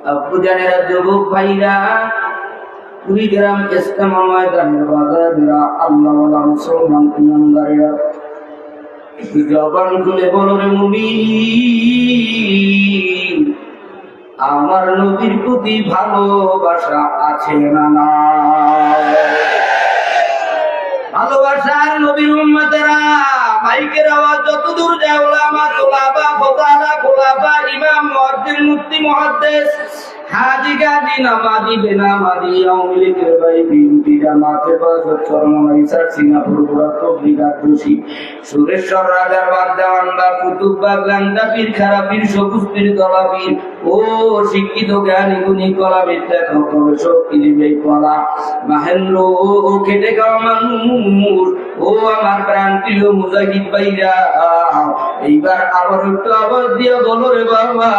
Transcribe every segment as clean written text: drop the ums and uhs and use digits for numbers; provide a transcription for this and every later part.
আব্বু জানেরা, যুবক ভাইরা, কুড়িগ্রাম ইস্তেমা ময়দানের বাজারেরা, আল্লাহওয়ালা মুসলমান ইমানদারেরা, জবান খুলে বলো রে মুমিন, আমার নবীর প্রতি ভালোবাসা আছে না নাই? ভালোবাসার নবীর উম্মতেরা, মাইকের আওয়াজ যত দূর যায়, ওলামা, তোলাবা, ফোদালা, খোলাফা, ইমাম, মুয়াজ্জিন, মুফতি, মুহাদ্দিস, হাজী, গাজী, নামাজি, বেনামাজি, আওয়ামী লীগের ভাই, বিএনপি, জামাতে, বাসদ, চরমনাই, সিঙ্গাপুর, তবলিগাত, দোষী, সুরেশ্বর, রাজার বাগ, দেওয়ানবাগ, কুতুববাগ, লাংটা পীর, খারা পীর, সবুজ পীর, দলা পীর, ও শিক্ষিত জ্ঞানী গুণী কলা বিদ্যা শক্তি দিবে কলা মাহেন্দ্র, ও খেটে খাওয়া মানুষ, ও আমার প্রাণ প্রিয় মুজাহিদ ভাইরা, এইবার আবার একটু আওয়াজ দিয়ে বলো রে বাবা,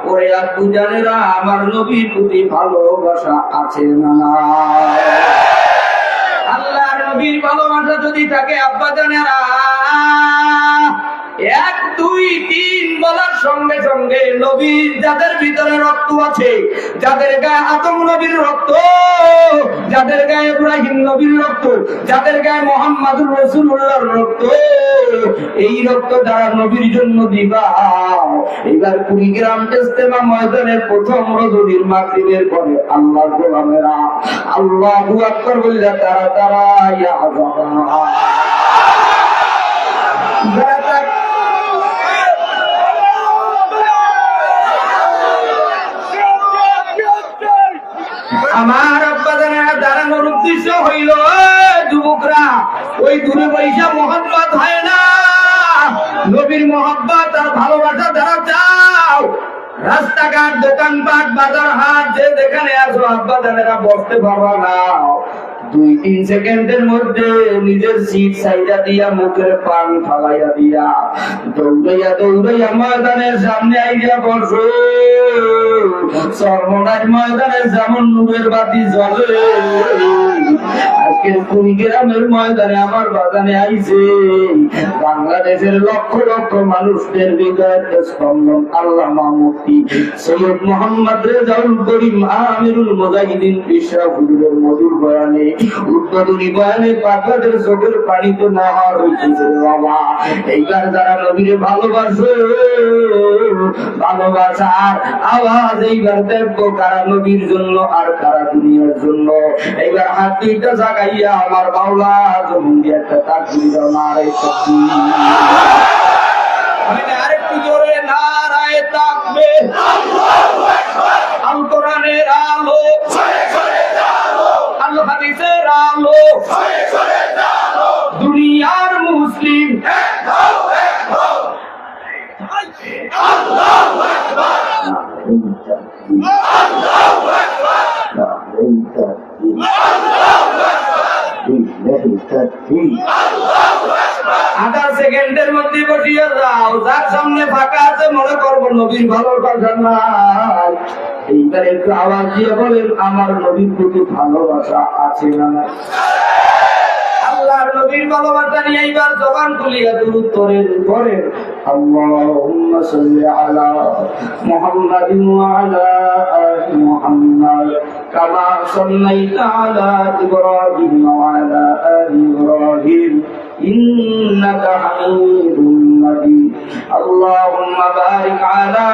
ওরে আব্বু জানেরা, আমার নবীর প্রতি ভালোবাসা আছে না নাই? আল্লাহর নবীর ভালোবাসা যদি থাকে আব্বা জানেরা, 1 2 3 বলার সঙ্গে সঙ্গে নবীর যাদের ভিতরে রক্ত আছে, যাদের গায়ে আদম নবীর রক্ত, যাদের গায়ে ইব্রাহিম নবীর রক্ত, যাদের গায়ে মুহাম্মদুর রাসূলুল্লাহর রক্ত, এই রক্ত যারা নবীর জন্য দিবা, এবার কুড়িগ্রাম ইস্তেমা ময়দানের প্রথম রজনীর মাগরিবের পরে আল্লাহর গোলামেরা আল্লাহু আকবার বললে তারা তারা ইয়া আল্লাহ, আমার আব্বা জানেরা, দাঁড়ানোর উদ্দেশ্য হইল যুবকরা, ওই দূরে বৈশা মহব্বত হয় না, নবীর মহব্বত আর ভালোবাসা যারা চাও, রাস্তাঘাট, দোকানপাট, বাজার হাট, যে যেখানে আছো আব্বা জানেরা, বসতে পারবা না, 2-3 সেকেন্ডের মধ্যে নিজের সিট সাইডা দিয়া, মুখের পান ফালাইয়া দিয়া, দৌড়াইয়া দৌড়াইয়া ময়দানের সামনে আইয়া বসো। সর্বনাশ ময়দানের যেমন নূরের বাতি জ্বলে, আজকে কুড়িগ্রামের ময়দানে আমার বাগানে আইছে বাংলাদেশের লক্ষ লক্ষ মানুষদের হৃদয়ের স্পন্দন আল্লামা মুফতি সৈয়দ মোহাম্মদ রেজাউল করিম আমিরুল মুজাহিদিন পিশা হুজুরের মধুর বয়ানে, উদ্বোধনী বয়ানে পাগলাদের চোখের পানি তো না হইতেছে বাবা। এইবার যারা নবীরে ভালোবাসে, ভালোবাসার আওয়াজ এইবার দেখবো কারা নবীর জন্য আর কারা দুনিয়ার জন্য। এইবার হাত দুইটা জাগাইয়া আমার মাওলা জমিন দিয়ে একটা তাকবীর দাও, নারায়ে তাকবীর। আরেকটু জোরে নারায়ে তাকবীর। আল্লাহু আকবার। আল কোরআনের আলো, আল হাদিসের আলো, দুনিয়ার মুসলিম আল্লাহু আকবার, আল্লাহু আকবার, আধা সেকেন্ডের মধ্যে বসিয়ে যাও, যার সামনে ফাঁকা আছে মনে করবো নবীর ভালোবাসা নাই। এইবার একটু আওয়াজ দিয়ে বলেন, আমার নবীর প্রতি ভালোবাসা আছে না? আল্লাহর নবীর ভালোবাসা নিয়ে এইবার জবান খুলিয়া দুরূদ পড়েন। আল্লাহুম্মা সাল্লি আলা মুহাম্মাদিন ওয়া আলা আলি মুহাম্মাদ কামা সাল্লাইতা আলা ইব্রাহিম ওয়া আলা আলি ইব্রাহিম ইন্নাকা হামিদুম মাজিদ। আল্লাহুম্মা বারিক আলা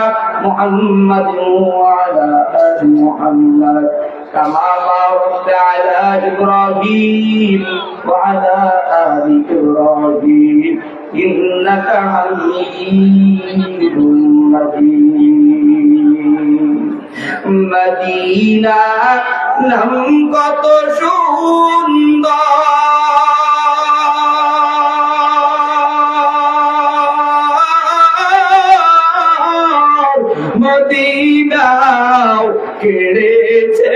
মুহাম্মাদিন ওয়া আলা আলি মুহাম্মাদ كما باركت على إبراهيم وعلى آل إبراهيم إنك حميد مجيد। মদিনা নাম কত সুন্দর, মদিনাও কেড়েছে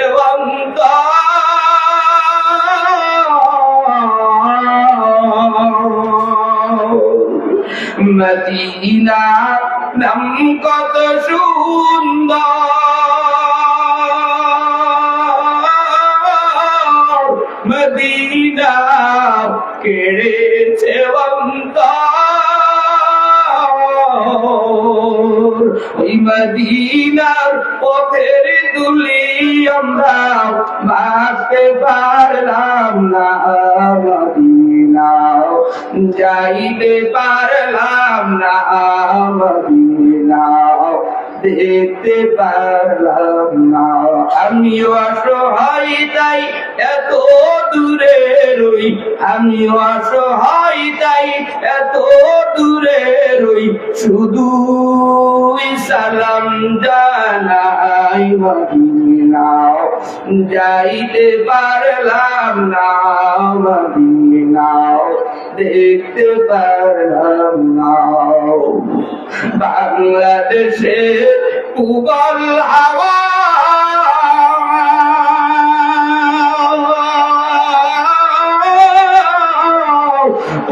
মদিনা নাম কত সুন্দর, মদিনা কেড়েছে অন্তর, ওই মদিনার পথের তুলি আমরা ভাবতে পারলাম না মদিনা যাইতে পারলাম না মদিনা দেখতে পারলাম না আমিও অসহায় তাই এত দূরে রই আমিও অসহায় তাই এত দূরে রই শুধু সালাম জানাই মদিনা যাইতে পারলাম না মদিনা দেখতে পারলাম না বাংলাদেশের উবল হাওয়া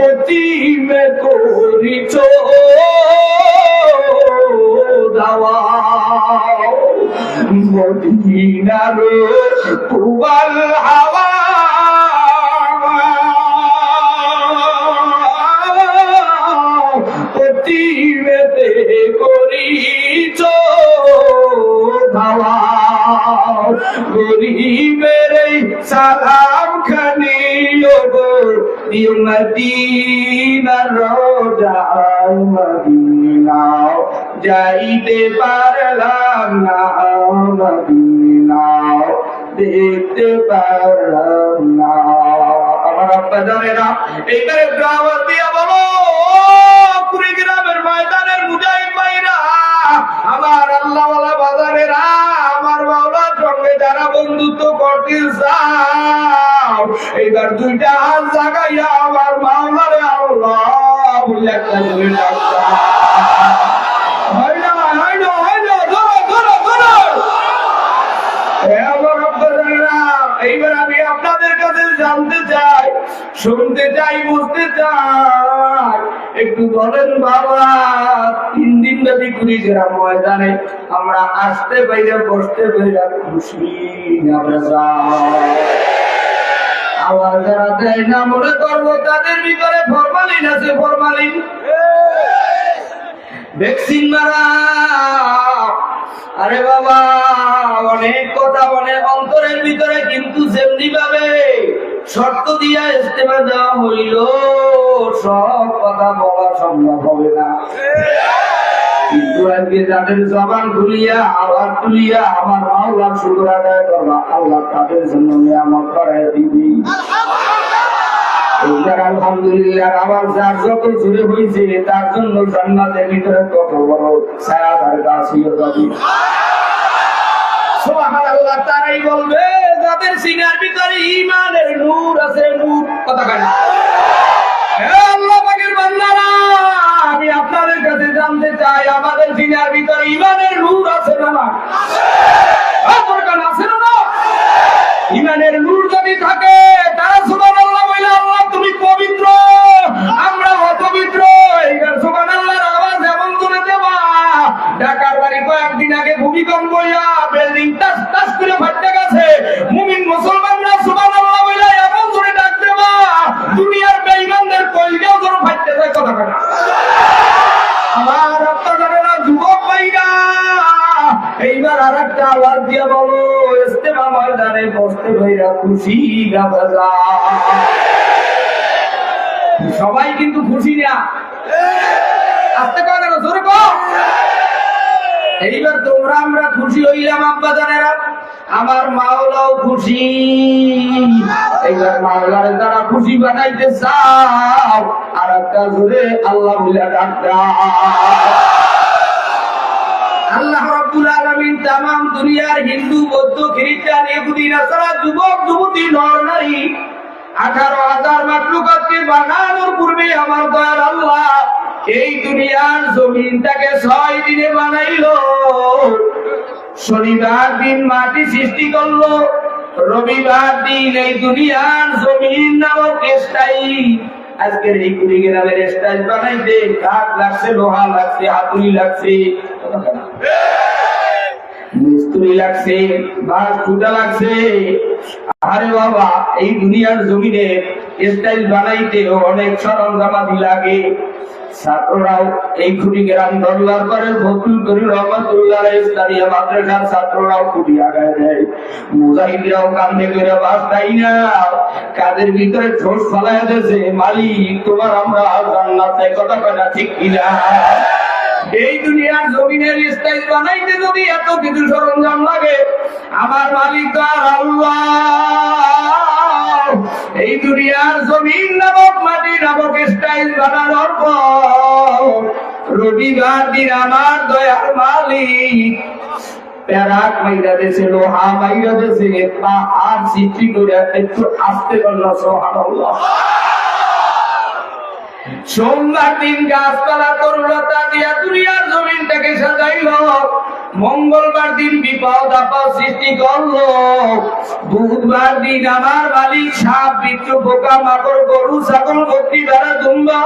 অতিমে করিছ দাওয়া মদিনার উবল হাওয়া অতিমেতে করিছ ধাওয়া গরিবের সালাম খানি দিও মদিনার রোজায় মদিনা যাইতে পারলাম না মদিনা দেখতে পারলাম না আমার আব্বা জানেরা এইবারে দাওয়াত দিয়া বলো কুড়িগ্রামের ময়দানের মুজাহিদ ভাইরা আমার আল্লাহওয়ালা বাজারেরা আমার মাওলার সঙ্গে যারা বন্ধুত্ব করতে চাও এইবার দুইটা হাত জাগাইয়া আমার মাওলারে আল্লাহ বলে একটা জোরে ডাকতা হয় না ধরো এইবার আমি আপনাদের কাছে জানতে চাই শুনতে চাই বুঝতে চাই একটু বলেন বাবা 3 দিন ব্যাপী কুড়িগ্রাম ময়দানে আমরা আসতে পাইরা বসতে পাইরা খুশি না বেজা আওয়াজ যারা দেয় না মনে করবো তাদের ভিতরে ফরমালিন আছে ফরমালিন ভ্যাকসিন মারা আরে বাবা অনেক কথা অনেক অন্তরের ভিতরে কিন্তু যেমনি ভাবে শর্ত দিয়া ইস্তেমা দেওয়া হইল সব কথা বলা সম্ভব হবে না কিন্তু আজকে যাদের জবান খুলিয়া আওয়াজ তুলিয়া আমার মাওলার শুকর আদায় করবা আল্লাহ তাদের জন্য নিয়ামত করায় দিবি আলহামদুলিল্লাহ আবার যার যত জুড়ে হয়েছে তার জন্য জান্নাতের ভিতরে কত বড় ছায়াদার গাছ হয়ে যাবে সুবহানাল্লাহ তারাই বলবে যাদের সিনার ভিতরে ঈমানের নূর আছে নূর কথা কয় না হে আল্লাহ পাকের বান্দারা আমি আপনাদের কাছে জানতে চাই আমাদের সিনার ভিতরে ঈমানের নূর আছে না আছে না ঈমানের নূর যদি থাকে তারা সুবহানাল্লাহ বলে আল্লাহ তুমি পবিত্র আমরা অপবিত্র এইবার সুবহানাল্লাহর আওয়াজ এমন করে দেবা ঢাকার বাড়ি কয়েকদিন আগে ভূমিকম্প হইয়া বিল্ডিং টাস টাস করে ফাটতে গেছে মুমিন মুসলমানরা সুবহানাল্লাহ বলে এমন করে ডাক দেবা দুনিয়ার বেঈমানদের কলজাও যেন ফাটতে যায় কথা কথা আমার আপনারা যুবক ভাইরা এইবার আরেকটা আওয়াজ দিয়া বলো ইস্তেমা ময়দানে বসতে ভাইরা খুশি গাবাজা সবাই কিন্তু খুশি না আস্তে কয় না জোরে কও এইবার তোমরা আমরা খুশি হইলাম আব্বা জানেরা আমার মাওলাও খুশি এইবার মাওলারে যারা খুশি বানাইতে চাও আর একটা জোরে আল্লাহ বলে ডাক দাও আল্লাহ রাব্বুল আলামিন तमाम দুনিয়ার হিন্দু বৌদ্ধ খ্রিস্টান ইহুদি নাসারা যুবক যুবতী নর নারী 18,000 মাখলুকাতকে বানানোর পূর্বে আমার দয়াল আল্লাহ এই দুনিয়ার জমিনটাকে 6 দিনে বানাইলো শনিবার দিন মাটি সৃষ্টি করলো রবিবার দিন এই দুনিয়ার জমিন নামক স্থায়ী আজকের এই কুড়িগ্রামের স্টাইল বানাইতে কাঠ লাগছে লোহা লাগছে হাতুড়ি লাগছে মিস্ত্রি লাগছে বাঁশ খুঁটা লাগছে আরে বাবা এই দুনিয়ার জমিনে স্টাইল বানাইতে অনেক সরঞ্জামাদি লাগে ছাত্ররাও এই খুঁটি গ্রাম দরবার করে বকুল করি রহমতুল্লাহ ইসলামিয়া মাদ্রাসার ছাত্ররাও খুঁটি আগায় দেয়, মুজাহিদরাও কান্দে করে বাস তাই না কাদের ভিতরে ঠোঁট ফলাইয়া দিয়েছে, মালিক তোমার আমরা জান্নাতে, কথা কয়টা ঠিক কিনা? এই দুনিয়ার জমিনের স্টাইল বানাইতে যদি এত কিছু সরঞ্জাম লাগে, আমার মালিক তো আর আল্লাহ। এই দুনিয়ার জমিন নামক মাটি নামক স্টাইল বানানোর পর রবিবার দিন আমার দয়ার মালিক প্যারাক মাইরা দেশে, লোহা মাইরা দেশে, আর সৃষ্টি করে একটু আসতে পারল। সুবহানাল্লাহ। সোমবার দিন গাছপালা তরুলতা দিয়া দুনিয়ার জমিনটাকে সাজাইল, মঙ্গলবার দিন বিপদ আপদ সৃষ্টি করলো, বুধবার দিন আমার মালিক সাপ বিচ্ছু পোকা মাকড় গরু ছাগল বকরি ভেড়া দুম্বা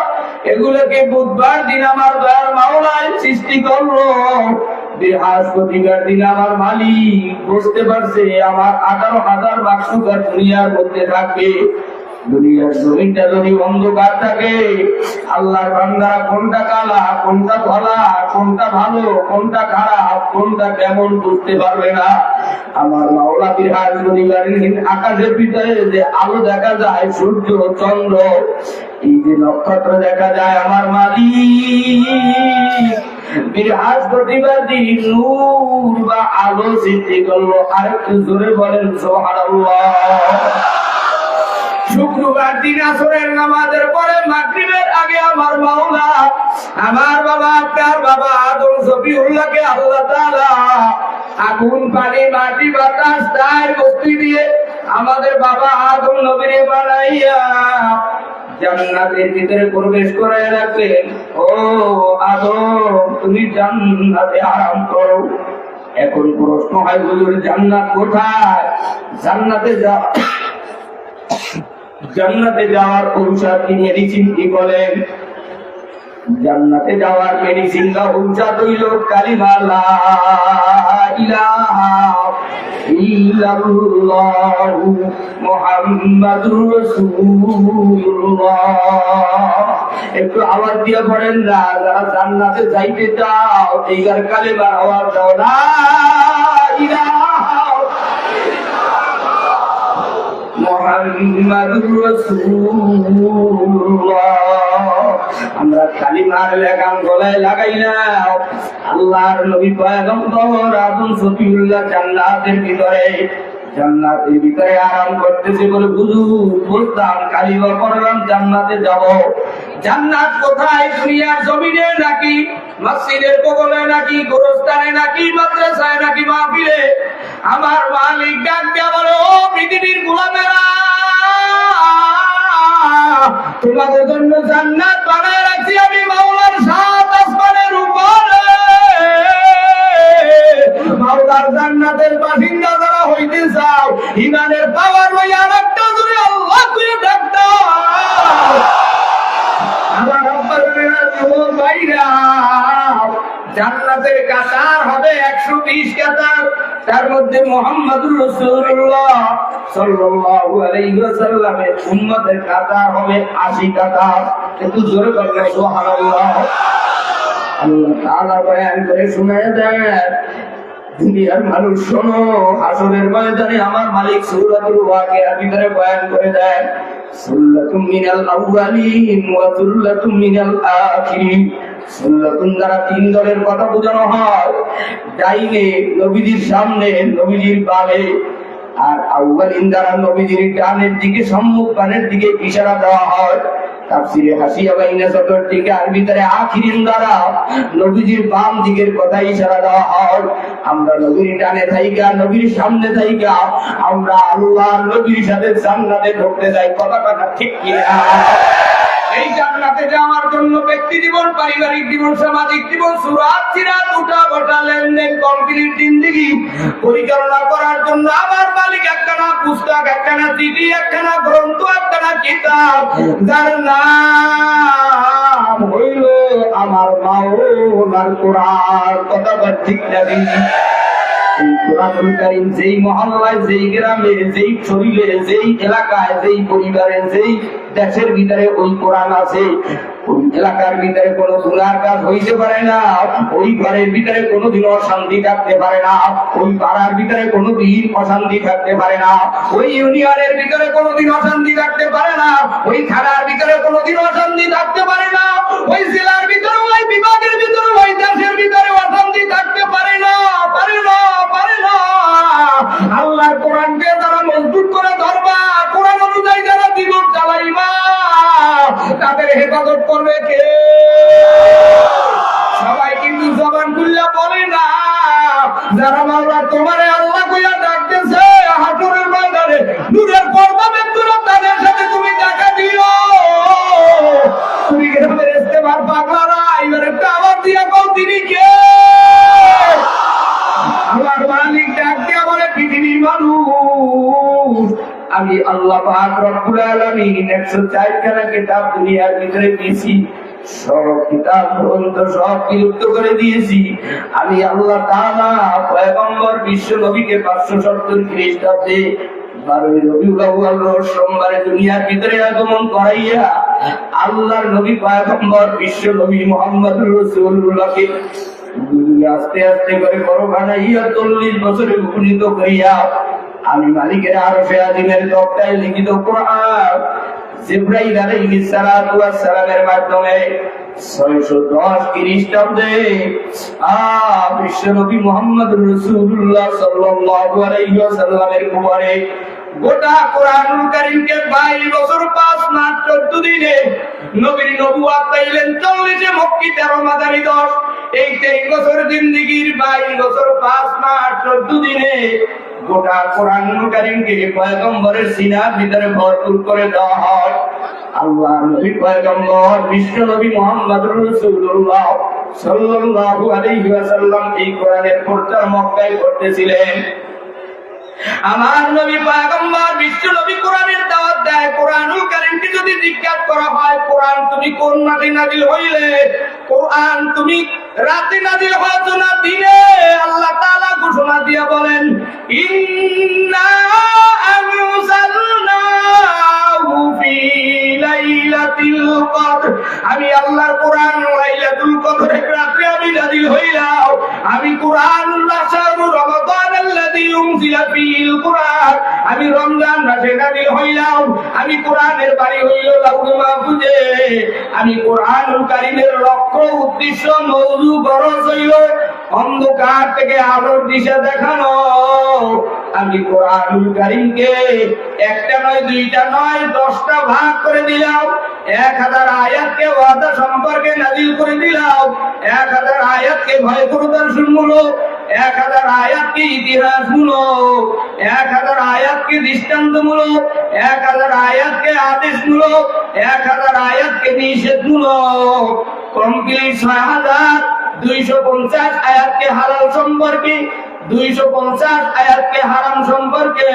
এগুলোকে বুধবার দিন আমার দয়ার মাওলায় সৃষ্টি করলো, বৃহস্পতিবার দিন আমার মালিক বুঝতে পারছে আমার 18,000 বাক্সুকার দুনিয়ার মধ্যে থাকবে। দুনিয়ার জমিনটা যদি অন্ধকার থাকে, আল্লাহর বান্দারা কোনটা কালা কোনটা ধলা কোনটা ভালো কোনটা খারাপ কোনটা কেমন বুঝতে পারবে না। আমার মাওলা বৃহস্পতিবারের আকাশের ভিতরে যে আলো দেখা যায়, সূর্য চন্দ্র এই যে নক্ষত্র দেখা যায়, আমার মালিক বৃহস্পতিবার দিন নূর বা আলো সৃষ্টি করলো। আরেকটু জোরে বলেন সুবহানাল্লাহ। শুক্রবার দিন আসরের নামাজের পরে মাগরিবের আগে আমার মাওলা আমার বাবা আপনার বাবা আদম সফিউল্লাহকে আল্লাহ তাআলা আগুন পানি মাটি বাতাস তার বস্তি দিয়ে আমাদের বাবা আদম নবীরে বানাইয়া জান্নাতের ভিতরে প্রবেশ করায় রাখলেন। ও আদম তুমি জান্নাতে আরাম করো। এখন প্রশ্ন হয় হুজুর জান্নাত কোথায়? জান্নাতে যাওয়ার ঔষধ কি, মেডিসিন কি বলেন? জান্নাতে যাওয়ার মেডিসিনটা ঔষধ হইল কালিমা লা ইলাহা ইল্লাল্লাহু মুহাম্মাদুর রাসূলুল্লাহ। একটু আওয়াজ দিয়ে পড়েন না, যারা জান্নাতে যাইতে চাও এইবার কালিমার আওয়াজ দাও, লা ইলাহা মুহাম্মাদুর রাসূলুল্লাহ। আমরা কালিমার লাগাম গলায় লাগাইলাম। আল্লাহর নবী পয়গম্বর আদম সফিউল্লাহ জান্নাতের ভিতরে আরাম করতেছে বলে হুজুর বলতাম কালিমা পড়লাম জান্নাতে যাব। জান্নাত কোথায়? দুনিয়ার জমিনে নাকি মসজিদের বগলে নাকি গোরস্থানে নাকি মাদ্রাসায় নাকি মাহফিলে? আমার মালিক ডাক দিয়া বলে, ও পৃথিবীর গোলামেরা, তোমাদের জন্য জান্নাত বানায় রাখছি আমি মাওলার 7 আসমানের উপরে। মাওলার জান্নাতের বাসিন্দা যারা হইতে চাও, ঈমানের পাওয়ার লইয়া আরেকটা জোরে আল্লাহ করে ডাক দাও। আমার আব্বার জীবন ভাইরা, জান্নাতের কাতার হবে 120 কাতার, তার মধ্যে মুহাম্মদুর রাসূলুল্লাহ সাল্লাল্লাহু আলাইহি ওয়াসাল্লামের উম্মতের কাতার হবে 80 কাতার। একটু জোরে বলেন সুবহানাল্লাহ। আল্লাহ তাআলা বয়ান করে শুনায় দেন, দুনিয়ার মানুষ শোনো, হাসরের ময়দানে আমার মালিক সূরাতুল ওয়াকিয়ার ভিতরে বয়ান করে দেন, সুল্লাতুম মিনাল আউয়ালিন ওয়া সুল্লাতুম মিনাল আখিরিন। সুল্লাতুন দ্বারা 3 দলের কথা বোঝানো হয়, ডাইনে নবীজির সামনে নবীজির বামে, আর আউয়ালিন দ্বারা নবীজির ডানের দিকে সম্মুখ পানের দিকে ইশারা দেওয়া হয়। তাফসীরে হাসিয়া বাইনা সতর থেকে আর ভিতরে আখিরিন দ্বারা নবীজির বাম দিকের কথা ইশারা দেওয়া হয়। আমরা নবীর ডানে থাইকা নবীর সামনে থাইকা আমরা আল্লাহ নবীর সাথে জান্নাতে ঢুকতে যাই, কথাটা ঠিক কি না? এই জান্নাতে যাওয়ার জন্য ব্যক্তি জীবন, পারিবারিক জীবন, সামাজিক জীবন, সুরাত সিরাত উঠা বসা লেনদেন কমপ্লিট জিন্দেগি পরিচালনা করার জন্য আমার মালিক একখানা পুস্তক, একখানা চিঠি, একখানা গ্রন্থ, একখানা কিতাব, যার নাম হইল আমার মাওলার কোরআন। কথা ঠিক লাগে। এই কোরআনুল কারীম যেই মহল্লায়, যেই গ্রামে, যেই শরীরে, যেই এলাকায়, যেই পরিবারে, যেই দেশের ভিতরে ওই কোরআন আছে, ওই এলাকার ভিতরে কোনো গুনার কাজ হইতে পারে না, ওই ঘরের ভিতরে কোনোদিন অশান্তি থাকতে পারে না, ওই পাড়ার ভিতরে কোনোদিন অশান্তি থাকতে পারে না, ওই ইউনিয়নের ভিতরে কোনোদিন অশান্তি থাকতে পারে না, ওই থানার ভিতরে কোনোদিন অশান্তি থাকতে পারে না, ওই জেলার ভিতরে, ওই বিভাগের ভিতরে, ওই দেশের ভিতরে অশান্তি থাকতে পারে না, পারে না, পারে না। আল্লাহর কোরআনকে যারা মজবুত করে ধরবা, কোরআন অনুযায়ী যারা জীবন চালাইবা, তাদের হেফাজত করবে কে? সবাই কিন্তু জবান খুললে বলে না। যারা মাওলা তোমারে আল্লাহ কইয়া ডাকতেছে হাসরের ময়দানে, নূরের পর্দা ব্যক্তিরা তাদের সাথে তুমি দেখা দিও। তুমি গ্রামের ইস্তেমার পাগলারা এবার একটা আবার দিয়া কও তিনি কে? আমার মালিক ডাক দিয়া বলে পৃথিবীর মানুষ, আমি আল্লাহ পাক রব্বুল আলামিন 104 খানা কিতাব দুনিয়ার ভিতরে দিয়েছি, সব কিতাব গ্রন্থ সব বিলুপ্ত করে দিয়েছি। আমি আল্লাহ তাআলা পয়গম্বর বিশ্ব নবীকে 570 খ্রিস্টাব্দে 12 রবিউল আউয়াল রোজ সোমবারে দুনিয়ার ভিতরে আগমন করাইয়া আল্লাহর নবী পয়গম্বর বিশ্ব নবী মুহাম্মদুর রাসূলুল্লাহকে আস্তে আস্তে করে বড় বানাইয়া 40 বছরে উপনীত করিয়া আমি মালিকের আরশে আজিমের তক্তায় লিখিত কোরআন জিবরাইল আলাইহিস সালাতু ওয়াস সালামের মাধ্যমে 610 খ্রিস্টাব্দে বিশ্বনবী মুহাম্মদুর রাসূলুল্লাহ সাল্লাল্লাহু আলাইহি ওয়াসাল্লামের কুমারে গোটা কোরআনুল কারীমকে 22 বছর 5 মাস 14 দিনে নবীর নবুয়ত পাইলেন। 40 মক্কি 13 মাদানী 10, এই 23 বছর জিন্দেগীর 22 বছর 5 মাস 14 দিনে গোটা কোরআনুল কারীমকে পয়গম্বরের সিনার ভিতরে ভরপুর করে দেওয়া হয়। আল্লাহর নবী পয়গম্বর বিশ্ব নবী মুহাম্মদুর রাসূলুল্লাহ সাল্লাল্লাহু আলাইহি ওয়াসাল্লাম এই কোরআনের প্রচার মক্কায় করতেছিলেন। আমার নবী পয়গম্বর বিশ্ব নবী কোরআনের দাওয়াত দেয়। কোরআনুল কারীমকে যদি জিজ্ঞাসা করা হয়, কোরআন তুমি কোন রাতে নাযিল হইলে, কোরআন তুমি রাতে নাযিল হয়েছো না দিনে? আল্লাহ তাআলা ঘোষণা দিয়ে বলেন, ইন্না আনজালনাহু ফি লাইলাতিল কদর। আমি আল্লাহর কোরআন লাইলাতুল কদরের রাতে আমি নাযিল হইলাম। আমি কোরআন শাহরু রমাদান আল্লাযী উনজিলা ফীল কুরআন, আমি রমজান মাসে নাযিল হইলাম। আমি কোরআনের বাড়ি হইল লাউহে মাহফুজে। আমি কোরআনুল কারীমের লক্ষ্য উদ্দেশ্য মওজু গরজ হইল অন্ধকার থেকে আলোর দিশা দেখানো। আমি কোরআনুল কারীমকে একটা নয়, দুইটা নয়, 10টা ভাগ করে দিলাম। 1000 আয়াতকে ওয়াদা সম্পর্কে নাযিল করে দিলাম। 1000 আয়াতকে ভয় প্রদর্শনমূলক, 1000 আয়াতকে ইতিহাসমূলক, 1000 আয়াতকে দৃষ্টান্তমূলক, 1000 আয়াতকে আদেশমূলক, 1000 আয়াতকে নিষেধমূলক। কমপ্লিট 6250 আয়াতকে হালাল সম্পর্কে, 250 আয়াতকে হারাম সম্পর্কে,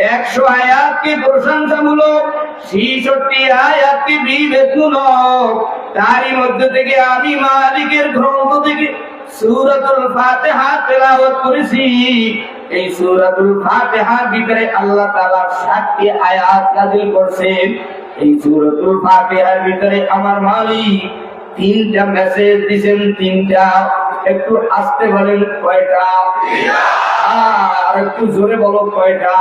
100 আয়াতকে প্রশংসামূলক, 66 আয়াতকে বিভেদমূলক। তারই মধ্যে থেকে আমি মালিকের গ্রন্থ থেকে সূরাতুল ফাতিহা তেলাওয়াত করেছি। এই সূরাতুল ফাতিহার ভিতরে আল্লাহ তাআলা 7টি আয়াত নাযিল করেছেন। এই সূরাতুল ফাতিহার ভিতরে আমার মালিক 3টা মেসেজ দিবেন। 3টা, একটু আস্তে বলেন কয়টা? আর একটু জোরে বলো কয়টা?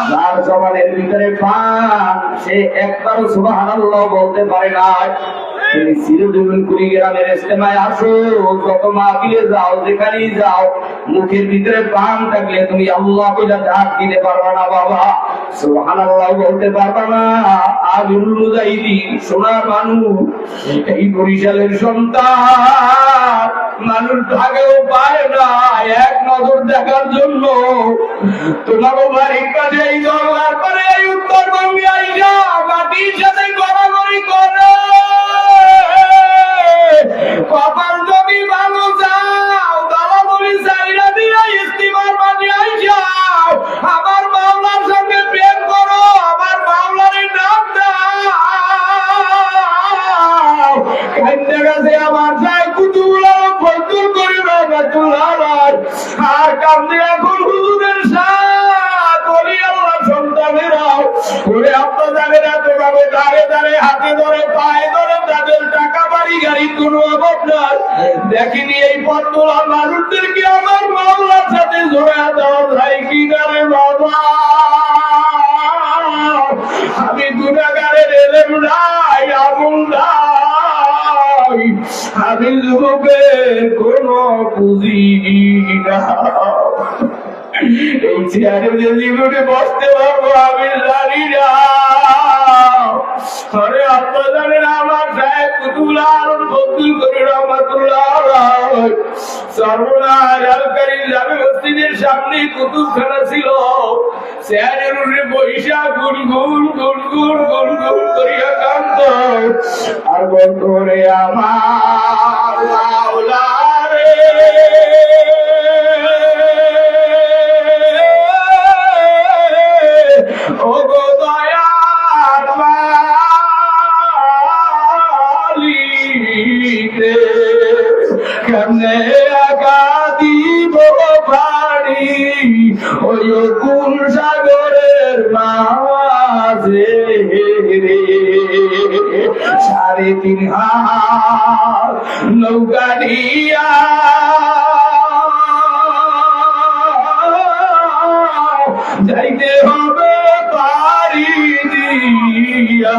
যার জবানের ভিতরে পান সে একবারও সুবহানাল্লাহ বলতে পারে না। তুমি সিরুদুল কুড়িগ্রামের ইস্তেমায় আসো, যত মাহফিলে যাও, যেখানেই যাও, মুখের ভিতরে পান থাকলে তুমি আল্লাহ কইলা ডাক দিতে পারবা না বাবা, সুবহানাল্লাহ বলতে পারবা না। আমিরুল মুজাহিদিন সোনার মানুষ, এই বরিশালের সন্তান, মানুষ ভাগেও পায় না এক নজর দেখার জন্য। তোমার বাড়ির কাছে এই জঙ্গলার পরে এই উত্তরবঙ্গে আইসা মাটির সাথে গড়াগড়ি করে। কপাল যদি ভালো যাও, দলাদলি চাইরা দিয়া ইস্তিমার মাঝে আইসাও, আমার মাওলার সঙ্গে প্রেম করো, আমার মাওলারে নাম দাও। কাইন্দা গেছে আমার চাই কুতুলা ফজল করি রহমাতুল্লাহ। এখন হুজুরের সাথ ওলি আল্লাহ সন্তানেরাও ওরে আপনাদের হাতে ভাবে দাঁড়ে দাঁড়ে হাতে ধরে পায়ে ধরে তাদের টাকা বাড়ি গাড়ি কোনো অভাব নাই। দেখিনি এই পথগুলা মানুষদেরকে আমার মাওলার সাথে জোড়া দেওয়া যায় কি করে বাবা? আমি গুনাহগারের এলেম নাই, আমল নাই, আমি যুবকের কোন পুঁজি না। এই চেয়ারে যে জীবনে বসতে পারবো আমি জানি না। আরে আপনারা জানেন আমার সাহেব কুতুবুল্লাহ আলম ফজলুল করিম রহমাতুল্লাহ আলাইহি সর্বনাশ আল-কারীম জামে মসজিদের সামনে কুতুবখানা ছিল। চেয়ারের উপরে বইসা গুনগুন গুনগুন গুনগুন করিয়া কাঁদত আর বলতো রে আমার মাওলা রে, ও গো দয়ার মালিক রে, কেমনে একা দিব পারি ওই কুল সাগরের মাঝে রে। 3.5 হাত নৌকা নিয়া যাইতে হবে পারি দিয়া,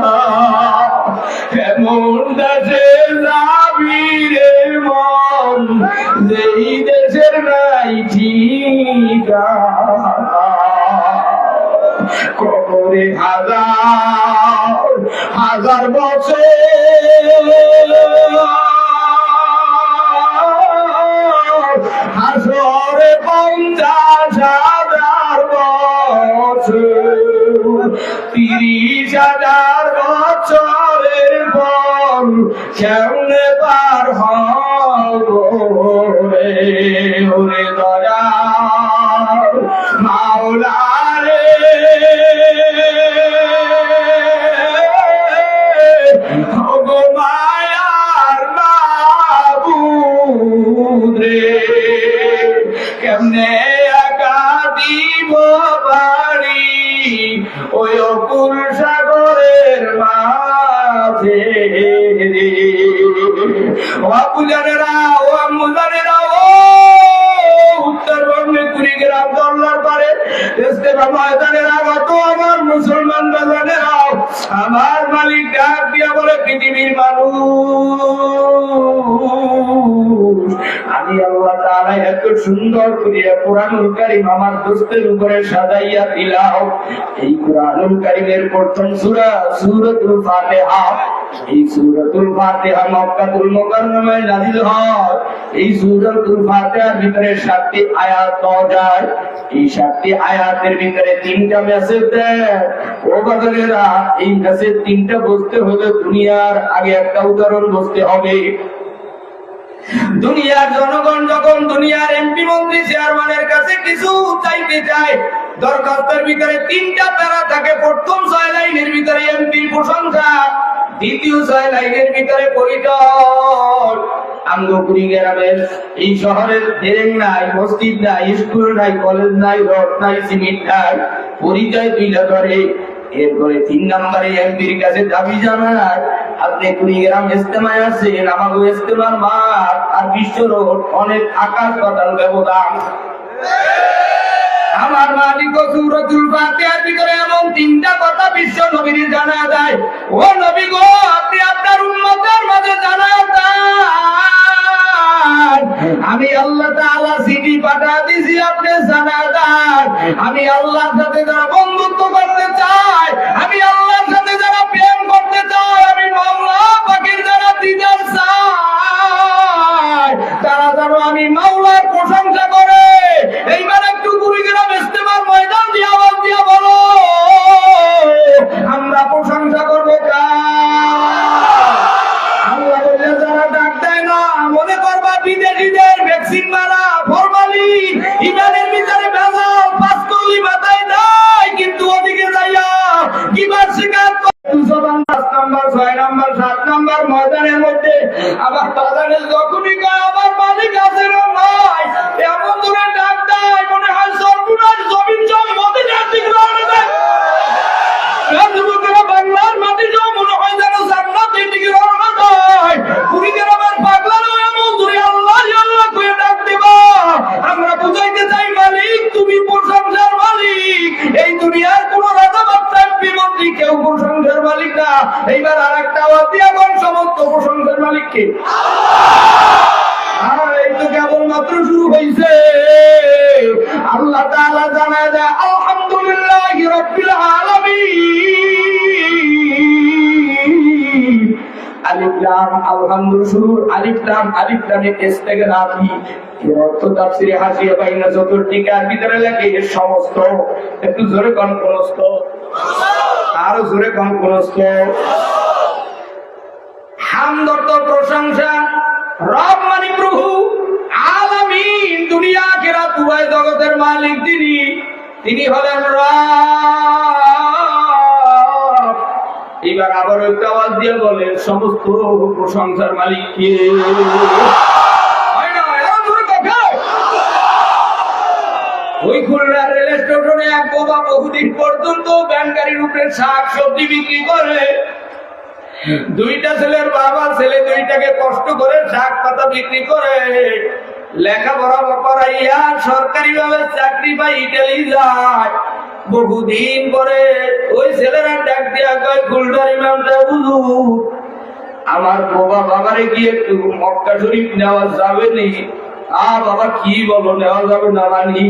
এমন দেশে যাবি রে মন যেই দেশের নাই ঠিকানা। কবরে হাজার হাজার বছর হাসরে 50,000 বছর, 30,000 বছরের পর কেমনে পার হবো রে? ওরে দয়াল মাওলা রে, ওগো মায়ার মাবুদ রে, কেমনে একা দিব পারি ওই অকুল সাগরের মাঝে রে। ও আবুজানেরা, ও আম্মুজানেরা, ও উত্তরবঙ্গে কুড়িগ্রাম দল্লার পারে ইস্তেমা ময়দানের আগত আমার মুসলমান বাজানেরাও, আমার মালিক ডাক দিয়া বলে পৃথিবীর মানুষ, আমি আল্লাহ তাআলা এত সুন্দর করিয়া কুরআনুল কারীম আমার দোস্তের উপরে সাজাইয়া দিলাম। এই কুরআনুল কারীমের প্রথম সূরা সূরাতুল ফাতিহা। এই সূরাতুল ফাতিহা মক্কাতুল মুকাররমায় নাযিল হয়। এই সূরাতুল ফাতিহার ভিতরে 7টি আয়াত পাওয়া যায়। এই 7টি আয়াতের ভিতরে 3টা মেসেজ দেয়। ও বাজারেরা, এই মেসেজ 3টা বুঝতে হলে দুনিয়ার আগে একটা উদাহরণ বুঝতে হবে। দুনিয়ার জনগণ যখন দুনিয়ার এমপি মন্ত্রী চেয়ারম্যানের কাছে কিছু চাইতে চায়, দরখাস্তের ভিতরে 3টা প্যারা থাকে। প্রথম 6 লাইনের ভিতরে এমপির প্রশংসা, দ্বিতীয় 6 লাইনের ভিতরে পরিচয়। আমগো কুড়িগ্রামের এই শহরের ড্রেন নাই, মসজিদ নাই, স্কুল নাই, কলেজ নাই, রোড নাই, সিমেন্ট নাই, পরিচয় তুলে ধরে। এরপরে 3 নম্বরে এমপির কাছে দাবি জানায়, আপনি কুড়িগ্রাম ইস্তেমায় আছেন, আমাগো ইস্তেমার মাঠ আর বিশ্ব রোড অনেক আকাশ পাতাল ব্যবধান। আমার মালিক সূরাতুল ফাতিহার ভিতরে এমন 3টা কথা বিশ্ব নবীর জানা যায়। ও নবী গো, আপনি আপনার উম্মতের মাঝে জানা দেন, আমি আল্লাহ তাআলা চিঠি পাঠা দিয়েছি, আপনি জানা দেন। আমি আল্লাহর সাথে যারা বন্ধুত্ব করতে চায়, আমি আল্লাহর সাথে যারা প্রেম করতে চায়, আমি মাওলা পাকের যারা দিদার চায়, তারা যেন আমি মাওলার প্রশংসা করে। এইবার একটু কুড়িগ্রাম ইস্তেমার ময়দান দিয়ে আওয়াজ দিয়া বলো, আমরা প্রশংসা করবো আল্লাহ বলে। যারা ডাক দেয় না, মনে করবা বিদেশিদের ভ্যাকসিন মারা, ফরমালিন, ইমানের ভিতরে ভেজাল, পাঁচকলি মাথায় দেয়, কিন্তু ওদিকে যাইয়া কিবার শিকার 205 নাম্বার, 6 নাম্বার, 7 নাম্বার ময়দানের মধ্যে আবার বাজারে যখনই কয় আমার মালিক আছে নাই, এমন ধরে ডাক দেয় মনে মালিককে? আর এই তো কেবলমাত্র শুরু হয়েছে। আল্লাহ তাআলা জানায় দেয় আলহামদুলিল্লাহি রাব্বিল আলামিন। আলিফ লাম আলহামদুলিল্লাহ শুরু আলিফ লামে ইস্তেগনাফি এর অর্থ তাফসীরে হাসিয়া বাইনা চতুর্থিকার ভিতরে লেখে এর সমস্ত। একটু জোরে কোন সমস্ত, আরো জোরে কোন সমস্ত। হামদ অর্থ প্রশংসা, রব মানে প্রভু, আলামিন দুনিয়া আখিরাত উভয় জগতের মালিক তিনি হলেন রব। এবার আবার একটা আওয়াজ দিয়ে বলে সমস্ত প্রশংসার মালিক কে? ওই খুলনার রেল স্টেশনে এক বাবা বহুদিন পর্যন্ত ভ্যান গাড়ির উপরে শাক সবজি বিক্রি করে। দুইটা ছেলের বাবা, ছেলে দুইটাকে কষ্ট করে শাক পাতা বিক্রি করে লেখাপড়া করাইয়া সরকারি ভাবে চাকরি পাই ইটালি যায়। বহুদিন পরে ওই ছেলেরা ডাক দিয়া কয় খুলনার ইমাম সাহেব হুজুর, আমার বাবারে গিয়ে একটু মক্কা শরীফ নেওয়া যাবে নি? বাবা কি বলো, নেওয়া যাবে না মানি?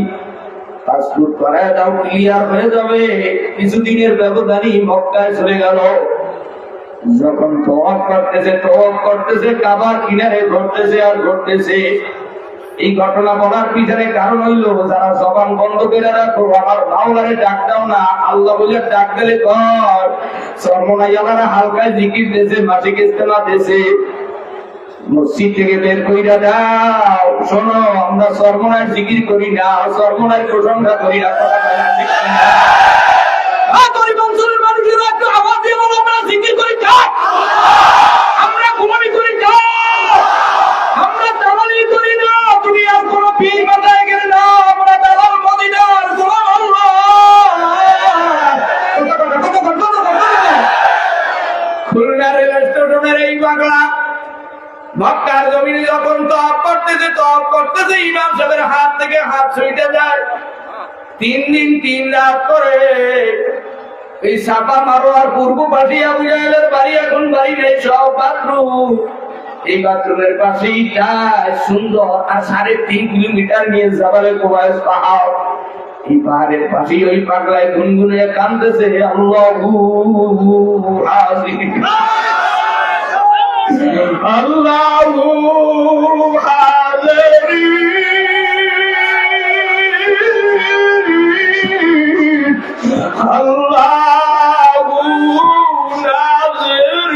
পাসপোর্ট করায় দাও, ক্লিয়ার হয়ে যাবে। কিছুদিনের ব্যবধানই মক্কায় চলে গেল। যখন তওয়াফ করতেছে কাবার কিনারে ঘটতেছে আর ঘটতেছে। এই ঘটনা বলার পিছনে কারণ হইল, যারা জবান বন্ধ করে রাখো আমার মাওলারে ডাক দাও না, আল্লাহ বলে ডাক দিলে কর সর্বনাইয়ালারা হালকায় জিকির দিয়েছে, মাসিক ইস্তেমা দিয়েছে, মসজিদ থেকে বের কইরা দাও। শোনো, আমরা সর্বনায় জিকির করি না, সর্বনায় প্রশংসা করি না। মানুষেরা একটু আওয়াজ দিয়ে বলো, আমরা জিকির করি না, আমরা ঘুমাবি করি না, আমরা দালালি করি না। তুমি আর কোন পীর মাথায় গেলে না, আমরা দালাল মদিনার গোলাম আল্লাহ। খুলনা রেল স্টেশনের এই বাংলা মক্কার জমিনে যখন তওয়াফ করতেছে ইমাম সাহেবের হাত থেকে হাত ছুঁইতে যায়। 3 দিন 3 রাত করে এই সাফা মারোয়ার পূর্ব পাশে আবু জাহেলের বাড়ি, এখন বাড়ি নেই, সব বাথরুম। এই বাথরুমের পাশেই সুন্দর আর 3.5 কিলোমিটার নিয়ে জাবালে কোবাইস পাহাড়। এই পাহাড়ের পাশেই ওই পাগলায় গুনগুনে কাঁদতেছে আল্লাহু হাজির, আল্লাহু হাজির, আল্লাহু নাজির।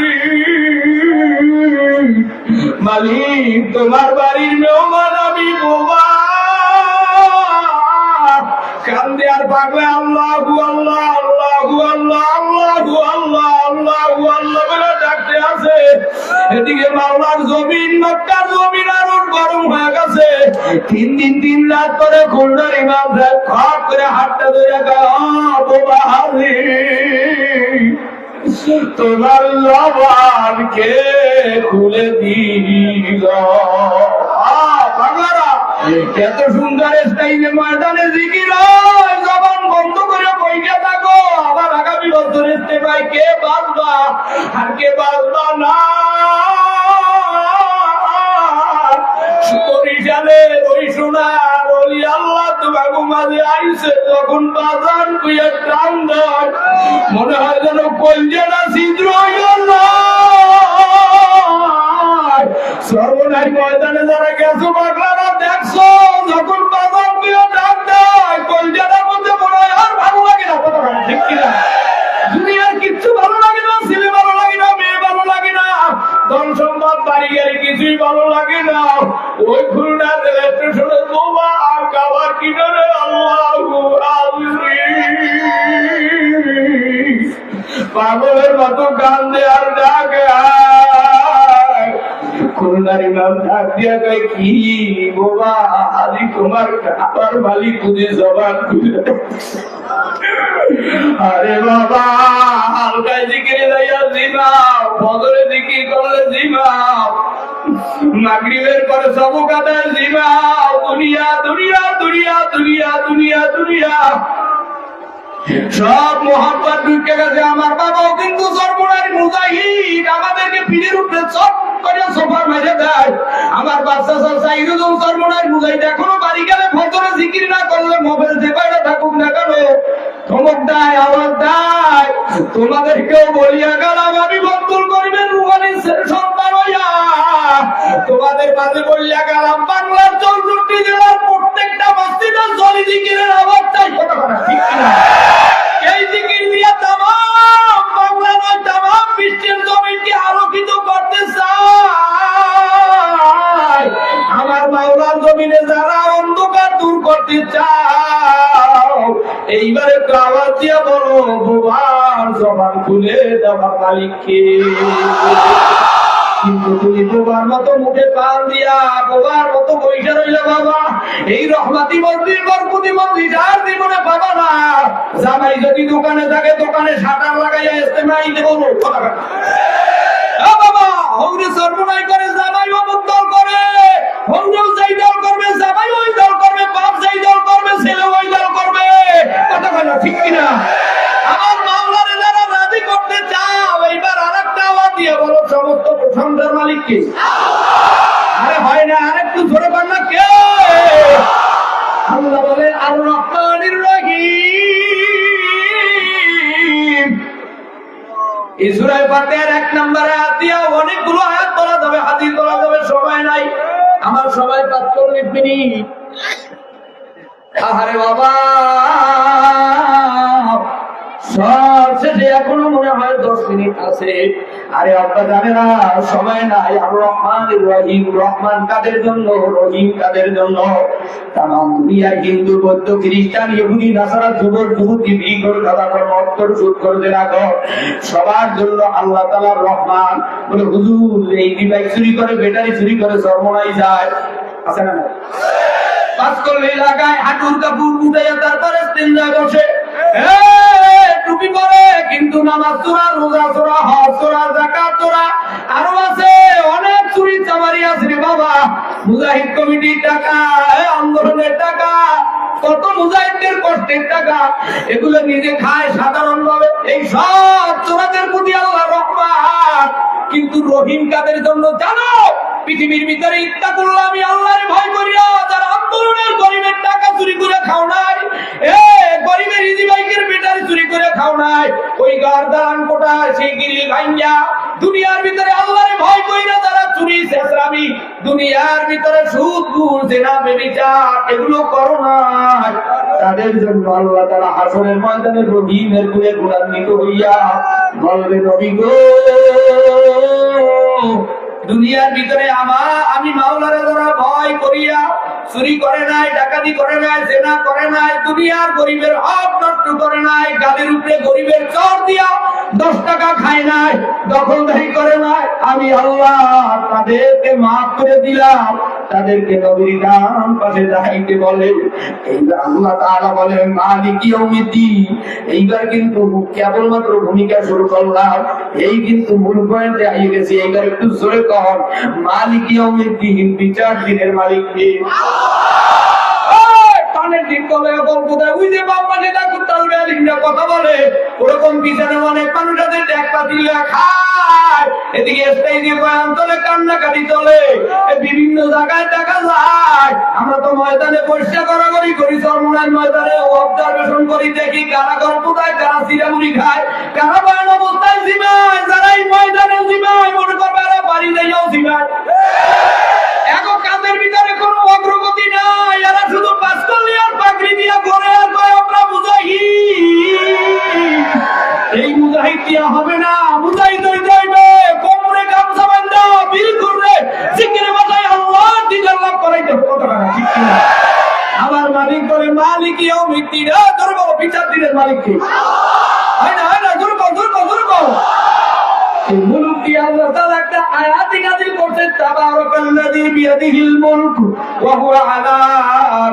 মালিক তোমার বাড়ির মেহমান আমি বোবা। কান্দে আর পাগলে আল্লাহু আল্লাহ আল্লাহু আল্লাহ আল্লাহু আল্লাহ আল্লাহু আল্লাহ বলে ডাকতে আছে। এদিকে মাওলার জমিন, মক্কার জমিন আরো গরম হয়ে গেছে। 3 দিন 3 রাত করে খুলনার ইমাম সাহেব খট করে হাতটা ধরে বাবা হাজির, তোমার জবানকে খুলে দিল। বাংলারা এত সুন্দর স্টাইলে ময়দানে জিকির হয়, জবান বন্ধ করে বইটা থাকো। আবার আগামী বছর ইস্তেমায় কে বাঁচবা আর কে বাঁচবা না। বরিশালের ওই সোনার ওলি আল্লাহ তোমাকে মাঝে আইসে, যখন বাজান কুইয়া টান দেয় মনে হয় যেন কলজেরা ছিদ্র হইল না। সর্বনাশ ময়দানে যারা গেছো বাংলারা দেখছো, যখন বাজান কুইয়া টান দেয় কলজেরার মধ্যে মনে হয় আর ভালো লাগে না। কথা বলে ঠিক কিনা? দুনিয়ার কিচ্ছু ভালো লাগে না, ছেলে ভালো লাগে না, মেয়ে ভালো লাগে না, ধন সম্পদ বাড়ি গাড়ি কিছুই ভালো লাগে না। ওই খুলনা রেল স্টেশনে বোবা আর খাবার কিনারে আল্লাহু হাজির, পাগলের মতো কান্দে আর ডাকে। খুলনার ইমাম ডাক দিয়া কয় কি বোবা, আজ তোমার খাবার মালিক খুঁজে জবান খুঁজে। আরে বাবা, হালকায় জিকিরে যাইয়া জিমাও, ফজরে জিকির করলে জিমাও, মাগরিবের পরে সবকাতায় জিমাও। দুনিয়া দুনিয়া দুনিয়া দুনিয়া দুনিয়া দুনিয়া সব মোহাম্মত ঢুকে গেছে। আমার বাবাও কিন্তু সর্বনারী মুজাহিদ, আমাদেরকে পিঠের উপরে চট করে সোফার মেরে দেয়। আমার বাচ্চা সাইরুল সর্বনারী মুজাহিদ এখনো বাড়ি গেলে ফজরে জিকির না করলে মোবাইল যে বাইরে থাকুক না কেন ধমক দেয়, আওয়াজ দেয়। তোমাদেরকেও বলিয়া গেলাম, আমি বন্ধুল করিবেন রুহানির সন্তান হইয়া তোমাদের মাঝে বলিয়া গেলাম, বাংলার 64 জেলার প্রত্যেকটা মসজিদের জলি জিকিরের আওয়াজ চাই। কথা বলা ঠিক কিনা? এই জিকির দিয়া তামাম বাংলা নয়, তামাম বিশ্বের জমিনকে আলোকিত করতে চায়। আমার মাওলার জমিনে যারা অন্ধকার দূর করতে চাও, এইবার একটু আওয়াজ দিয়া বলো, বোবার জবান খুলে দেওয়ার মালিককে। কিন্তু তুমি বোবার মতো মুখে পান দিয়া বোবার মতো বৈশা রইলে বাবা, এই রহমাতি মন্দির বরকতি মন্দির আর জীবনে পাবা না। জামাই যদি দোকানে থাকে, দোকানে শাটার লাগাইয়া ইস্তেমাই দেবো। বাবা হৌরে সর্বনাই করে, জামাই অমুক দল করে, হৌরেও যাই দল করবে, জামাই ওই দল করবে, বাপ যাই দল করবে, ছেলে ওই দল করবে। কথা বলা ঠিক কিনা? আমার মামলারে যারা রাজি করতে চাও, এইবার আরেকটা আওয়াজ দিয়ে বলো, সমস্ত প্রশংসার মালিক কে? আরে হয় না, আরেকটু জোরে পান না কে? আল্লাহ বলে আর রহমানির রহিম। এই সূরা ফাতিহার 1 নম্বরে আয়াত দিয়া অনেকগুলো আয়াত বলা যাবে, হাদিস বলা যাবে, সময় নাই আমার, সবাই 45 মিনিট। আরে বাবা, সব শেষে এখনো মনে হয় 10 মিনিট আছে। আরে আপনারা জানেন না, সময় নাই। আর রহমানির রহিম, রহমান কাদের জন্য, রহিম কাদের জন্য? তাম দুনিয়ার হিন্দু, বৌদ্ধ, খ্রিস্টান, ইহুদি, নাসারা, যুবক যুবতী, ভিগর, গাদাকর, মত্তর, সুদ করতে রাখো, সবার জন্য আল্লাহ তাআলা রহমান। বলে হুজুর এই ডিভাইস চুরি করে, ব্যাটারি চুরি করে সর্বনাই যায়, আছে না? পাস করলে লাগায় হাঁটুর কাপড় উঠাইয়া তারপরে ইস্তেঞ্জা বসে, টুপি পরে কিন্তু নামাজ চোরা, রোজা চোরা, হজ চোরা, যাকাত চোরা, আরো আছে অনেক চুরি চামারি আছে রে বাবা। মুজাহিদ কমিটির টাকা, আন্দোলনের টাকা, কত মুজাহিদদের কষ্টের টাকা, এগুলো নিজে খায় সাধারণ ভাবে। এই সব চোরাদের প্রতি আল্লাহ রহমান। কিন্তু রহিম কাদের জন্য জানো? পৃথিবীর ভিতরে ইত্তাকুল্লাহ, আমি আল্লাহর ভয় করিয়া যারা আন্দোলনের গরিবের টাকা চুরি করে খাও নাই, গরিবের ইজি বাইকের ব্যাটারি চুরি করে খাও নাই, ওই গারদান কোটা সেই গিরিল ভাঙ্গা দুনিয়ার ভিতরে আল্লাহর ভয় কইরা যারা চুরি শেষরামি, দুনিয়ার ভিতরে সুদ ঘুষ জেনা ব্যভিচার এগুলো করো না, তাদের জন্য আল্লাহ তাআলা হাসরের ময়দানে রহিমের গুণে গুণান্বিত হইয়া বলবে, নবী গো, দুনিয়ার ভিতরে আমি মাওলারে যারা ভয় করিয়া চুরি করে নাই, ডাকাতি করে নাই, জেনা করে নাই, দুনিয়ার গরিবের হক নষ্ট করে নাই, গাদের উপরে গরিবের চর দিয়া 10 টাকা খায় নাই, দখলদারি করে নাই, আমি আল্লাহ তাদেরকে মাফ করে দিলাম। তাদেরকে নবীর নাম পাশে দাঁড়াইতে বলে। এইবার আল্লাহ তাআলা বলে, মালিক ইয়াউমিদ্দিন। এইবার কিন্তু কেবলমাত্র ভূমিকা শুরু করলাম, এই কিন্তু মূল পয়েন্টে আইয়ে গেছি। এইবার একটু জোরে কর, মালিক ইয়াউমিদ্দিন, বিচার দিনের মালিক কে? কানের দিক কবে কোথায় ওই যে বাবা নেতা কুত্তাল বেলিংরা কথা বলে, ওরকম পিছনে অনেক মানুষ আছে ট্যাক্কা দিলে খায়, এদিকে স্থায়ী দিয়ে বয়ান চলে, কান্নাকাটি চলে, বিভিন্ন জায়গায় দেখা যায়। আমরা তো ময়দানে পরিষ্কার করাকরি করি, চরমোনার ময়দানে অবজারভেশন করি, দেখি কারা গল্প দেয়, কারা সিরামুড়ি খায়, কারা বয়ান অবস্থায় জিমায়, যারা এই ময়দানে জিমায় মনে করবে এরা বাড়ি যাইয়াও জিমায়। এখন কাদের ভিতরে কোনো অগ্রগতি নাই, এরা শুধু পাস করলে আর পাগড়ি দিয়া ঘরে আর কয় আমরা মুজাহিদ। এই মুজাহিদ দিয়া হবে না, মুজাহিদ হইতে হইবে কোমরে গামছা বাঁধা বিল করবে, জিকিরে বাজায় আল্লাহ দিদার লাভ করাইতে হবে। কথা না ঠিক কিনা? আমার মালিক বলে, মালিক ইয়াউমিদ্দিন, ধরে বলো বিচার দিনের মালিক কে? হয় না, ধরে বল, ধরে বল, ধরে বল। এই মুলক দিয়ে আল্লাহ তাআলা একটা আয়াত নাযিল করছেন, তাবারাকাল্লাযী বিয়াদিহিল মুলক ওয়া হুয়া আলা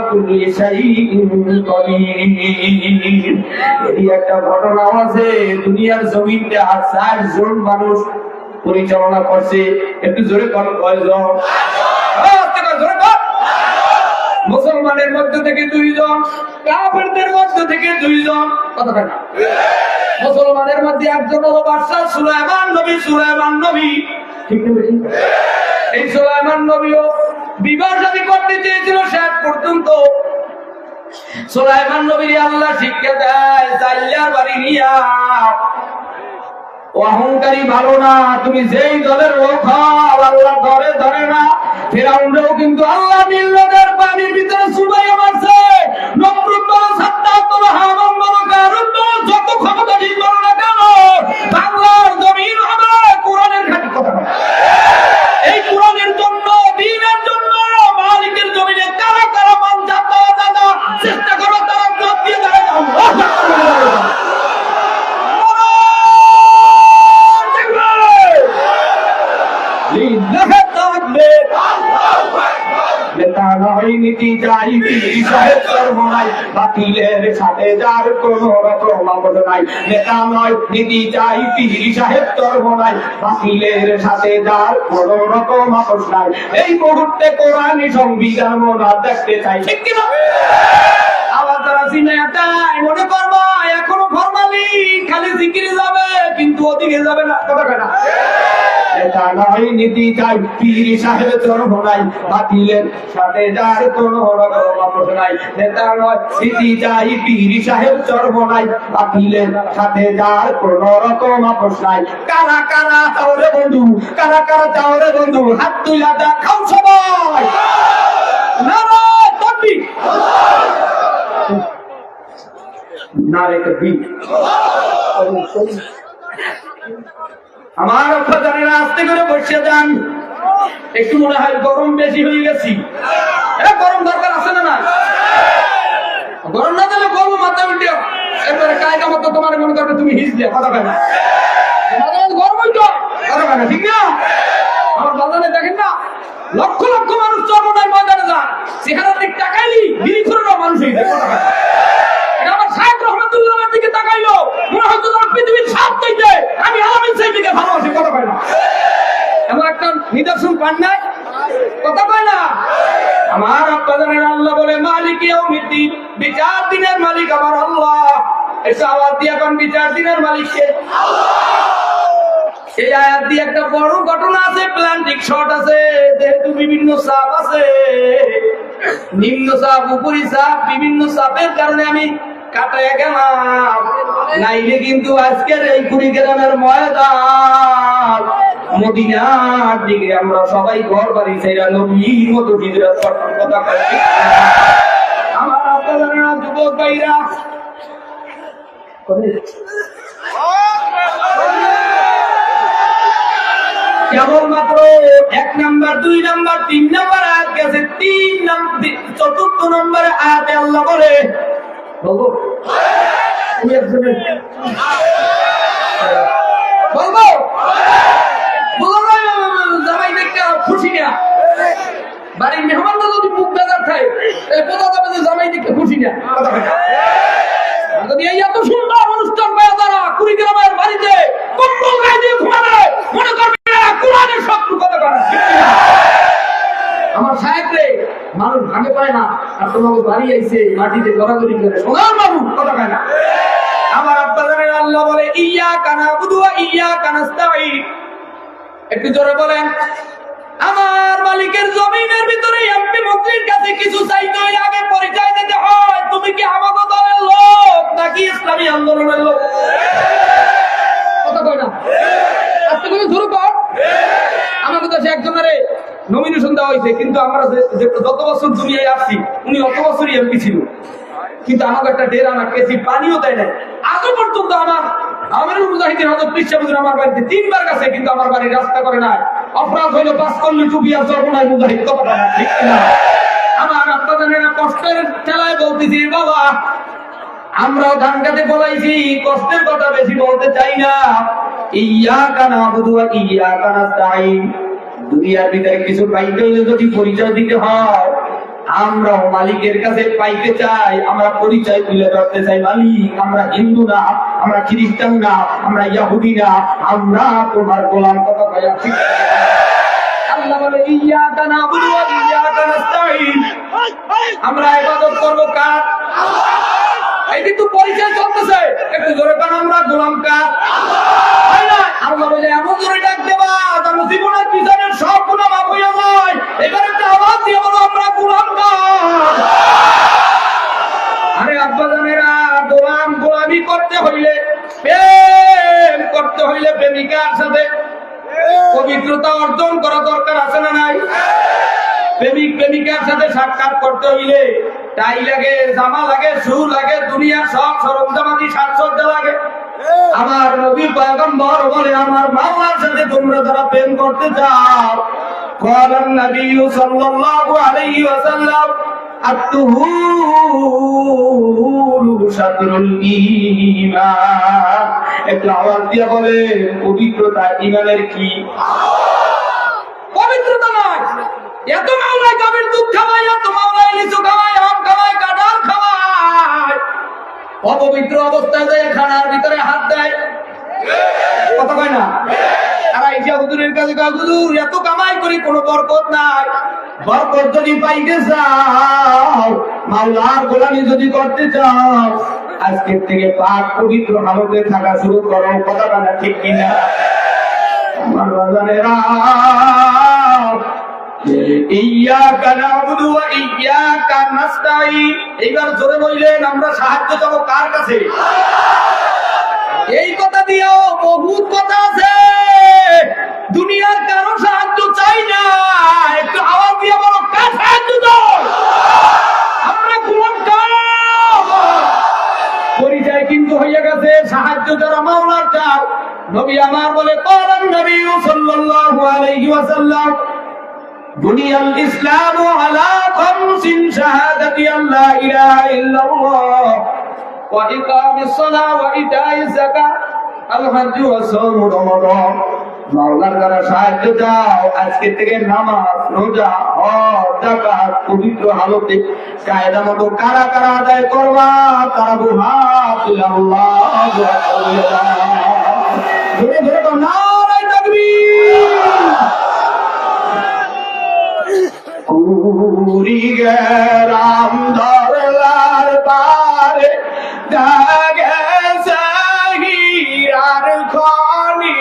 কুল্লি শাইইন কাদির। এই একটা ঘটনা আছে, দুনিয়ার জমিনে 60 জন মানুষ পরিচালনা করছে। একটু জোরে কর, কয়জন? জোরে কর। মুসলমানের মধ্যে থেকে 2 জন, কাফেরদের মধ্যে থেকে 2 জন, কথা বলে না। মুসলমানের মধ্যে একজন হলো বাদশাহ সুলাইমান নবী, ঠিক না? এই সুলাইমান নবীও বিবাহ শাদী করতে চেয়েছিল, শেষ পর্যন্ত সুলাইমান নবীর আল্লাহ শিক্ষা দেয়, জাল্লার বাড়ি নিয়া অহংকারী ভালো না, তুমি যেই দলের লোক হও আল্লাহ ধরে না। ফিরাউনও কিন্তু আল্লাহ নীল নদের পানির ভিতরে চুবাইয়া মারছে। নমরুদ বলো, সাদ্দাত বলো, হামান বলো, কারুন বলো, যত ক্ষমতাধীন বলো না কেন, বাংলার জমিন হবে কোরআনের ঘাঁটি। কথা বলে এই কোরআনের জন্য, দ্বীনের জন্য মালিকের জমিনে কারা কারা মান দাদা চেষ্টা করো, তারা জবাব দিয়ে দাঁড়ায়। নীতি চাই সাহেব সর্বনাই, বাতিলের সাথে যার কোন রকম আপদ নাই। নেতা নয় নীতি চাই সাহেব সর্বনাই, বাতিলের সাথে যার কোন রকম আপদ নাই। এই মুহূর্তে কোরআনী সংবিধান মনে দেখতে চাই, ঠিক কিনা? আবার তারা সিনেমা চায়, মনে করবো এখনো ফরমালি খালি জিকিরে যাবে, কিন্তু ওদিকে যাবে না। কথা কেনা নেতা নয় নীতি চাই পীর সাহেব চরমনাই, বাতিলের সাথে যার কোন রকম আপোষ নাই। নেতা নয় নীতি চাই পীর সাহেব চরমনাই, বাতিলের সাথে যার কোন রকম আপোষ নাই। কারা কারা চাও রে বন্ধু, কারা কারা চাও রে বন্ধু, হাত তুলা দেখাও সবাই। নারায়ে তাকবীর, নারে তাকবীর। আমার অভ্যাসেরা আস্তে করে বসে যান, একটু মনে হয় গরম বেশি হয়ে গেছি। গরম দরকার আছে না? না গরম না দিলে বলবো মাথা উল্টে, এরপরে কায়দা মতো তোমার মনে করবে তুমি হিস দিয়ে। কথা পায় না গরম হইতো, কথা পায় না, ঠিক না? আমার বাজারে দেখেন না, লক্ষ লক্ষ মানুষ চরমনাই ময়দানে যান, সেখানে দিক টাকাইলি বিড়ি করে মানুষ হয়ে যায়। কথা পায় না। আমার সাহেব রহমতুল্লাহর দিকে তাকাইলো, মনে হয়তো তার পৃথিবীর সব চাইতে আমি আলামিন সাহেবকে ভালোবাসি। কথা পায় না, এমন একটা নিদর্শন পান নাই? কথা পায় না। আমার আপনাদের আল্লাহ বলে মালিক ইয়াউমিদ্দিন, বিচার দিনের মালিক আমার আল্লাহ। এসে আওয়াজ দিয়ে এখন বিচার দিনের মালিক কে? আল্লাহ। এই আয়াত দিয়ে একটা বড় ঘটনা আছে, প্ল্যান্টিক শট আছে, যেহেতু বিভিন্ন চাপ আছে, নিম্ন চাপ উপরি চাপ, বিভিন্ন চাপের কারণে আমি কাটায় গেলাম, নাইলে কিন্তু আজকের এই কুড়িগ্রামের ময়দান মদিনার দিকে আমরা সবাই ঘর বাড়ি ছেড়ে নবীর মতো হিজরত করার কথা বলি। আমার আপনারা যুবক ভাইরা কেবলমাত্র 1 নাম্বার 2 নাম্বার 3 নাম্বার আয়াত গেছে, 3 নাম্বার 4th নম্বরে আয়াতে আল্লাহ বলে, বলবো বলবো জামাই দেখতে খুশি না, বাড়ির মেহমানরা যদি মুখ বেজার খায় বোঝা যাবে যে জামাই দেখতে খুশি না। যদি এই এত সুন্দর অনুষ্ঠান পায় তারা কুড়িগ্রামের বাড়িতে কম্বল গায়ে দিয়ে ঘুমাবে, মনে করবে কোরআনের শত্রু। কথা বলে আমার সাহেব রে, মানুষ ভাগে পায় না, আর তোমাকে বাড়ি আইছে মাটিতে গড়াগড়ি করে সোনার মানুষ। কথা পায় না। আমার আপনাদের আল্লাহ বলে ইয়্যাকা না'বুদু ওয়া ইয়্যাকা নাস্তাঈন। একটু জোরে বলেন। আমার মালিকের জমিনের ভিতরে এমপি মন্ত্রীর কাছে কিছু চাইতে হলে আগে পরিচয় দিতে হয়, তুমি কি আমাদের দলের লোক নাকি ইসলামী আন্দোলনের লোক? কথা কয় না, আজকে তুমি শুরু কর। আমাদের কাছে একজনের নমিনেশন দেওয়া হয়েছে, কিন্তু আমরা যত বছর দুনিয়ায় আসছি উনি অত বছরই এমপি ছিল, কিন্তু আমাকে একটা ডেরা না কেসি পানিও দেয় না আজও পর্যন্ত। আমার মুজাহিদিন হযরত পিচ্চা হুজুর আমার বাড়িতে 3 বার গেছে, কিন্তু আমার বাড়ির রাস্তা করে নাই। অপরাধ হইলো 5 করলে টুপি আর জর্মনায় মুজাহিদ। কথা বলা ঠিক না? আমার আপনাদের কষ্টের ঠেলায় বলতেছি বাবা, আমরাও ধান কাটে বলাইছি, কষ্টের কথা বেশি বলতে চাই না। ইয়্যাকা না'বুদু ওয়া ইয়্যাকা নাস্তাঈন। দুনিয়ার ভিতরে কিছু পাইতে হলে যদি পরিচয় দিতে হয়, আমরাও মালিকের কাছে পাইতে চাই, আমরা পরিচয় তুলে ধরতে চাই। মালিক, আমরা হিন্দু না, আমরা খ্রিস্টান না, আমরা ইহুদি না, আমরা তোমার গোলাম। কথা কয়া ঠিক? আল্লাহ বলে ইয়্যাকা না'বুদু ওয়া ইয়্যাকা নাস্তাঈন। আমরা ইবাদত করব কার? এই কিন্তু পরিচয় চলতেছে, একটু জোরে কান, আমরা গোলাম কার? তাই না? আল্লাহ বলে এমন জোরে ডাক দেবা তার জীবনের পিছনের সব গুনাহ মাফ হইয়া যায়। এবার একটা আওয়াজ দিয়ে বলো আমরা গোলাম কার? আরে আব্বা জানেরা, গোলামি করতে হইলে, প্রেম করতে হইলে প্রেমিকার সাথে পবিত্রতা অর্জন করা দরকার আছে না নাই? প্রেমিকার সাথে সাক্ষাৎ করতে হইলে টাই লাগে, জামা লাগে, শু লাগে, দুনিয়ার সব সরঞ্জামাদি সাজসজ্জা লাগে। আমার নবী পয়গম্বর বলে আমার মাওলার সাথে তোমরা যারা প্রেম করতে চাও, ক্বালান নবী সাল্লাল্লাহু আলাইহি ওয়াসাল্লাম আত-তুহুরু শাতরুল ঈমান। একটু আওয়াজ দিয়ে বলে পবিত্রতা ঈমানের কি? পবিত্রতা নয়। এত মাওলায় গাভীর দুধ খাওয়ায়, এত মাওলায় লিচু খাওয়ায়, আম খাওয়ায়, কাঁঠাল খাওয়ায়, অপবিত্র অবস্থায় যায় খানার ভিতরে হাত দেয়, কথা কয় না? আর আইসা হুজুরের কাছে কয়, হুজুর এত কামাই করি কোনো বরকত নাই। বরকত যদি পাইতে চাও, মাওলার গোলামি যদি করতে চাও, আজকের থেকে পাক পবিত্র হালতে থাকা শুরু করো। কথাটা না ঠিক কিনা? আমার বাজানেরা, ইয়াকা না'বুদু ওয়া ইয়াকা নাস্তাঈন। এইবার জোরে বললেন আমরা সাহায্য চাবো কার কাছে? এই কথা দিয়েও বহুত কথা আছে, দুনিয়ার কারো সাহায্য চাই না। একটু আওয়াজ দিয়ে বলো কার সাহায্য চাই? আমরা গোলাম কার? পরিচয় কিন্তু হয়ে গেছে, সাহায্য যারা মাওলার চাও। নবী আমার বলে ক্বালান নবী সাল্লাল্লাহু আলাইহি ওয়াসাল্লাম বুনিয়াল ইসলামু আলা খামসিন শাহাদাতি আল্লা ইলাহা ইল্লাল্লাহ ওয়া ইকামিস সালাহ ওয়া ইতাইজ যাকাত আল হজ্জ ওয়া সাওম রমাদান। মাওলার যারা সাহায্য চাও, আজকে থেকে নামাজ, রোজা, হজ, যাকাত পবিত্র হালতে কায়দা মতো কারা কারা আদায় করবা, তারা বুহাত আল্লাহু আকবার। ধরে ধরে তো নারায়ে তাকবীর। কুড়ি গেরাম ধরলার পারে দাগে সাহিরার খনি,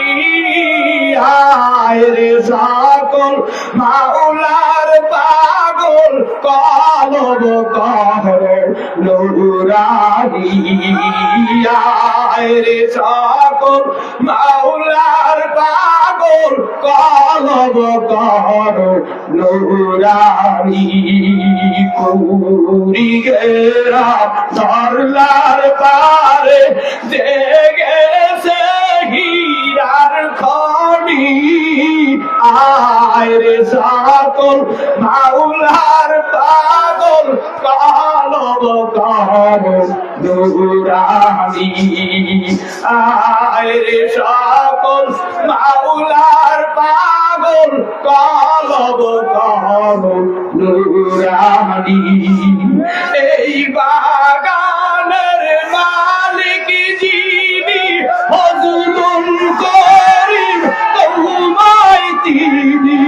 আয় রে সকল মাওলার পাগল কলব কহরে নুরানি, আয় রে সকল মাওলার পাগল কলব কহরে নুরানি। কুড়ি গেরাম ধরলার পারে জেগেছে হীরার খনি, আয় রে সকল মাওলার পাগল কলব কহরে নুরানি, আয় রে সকল মাওলার পাগল কলব কহরে নুরানি। এই বাগানের মালিক যিনি, ফজলুল করিম তোমায় তিনি।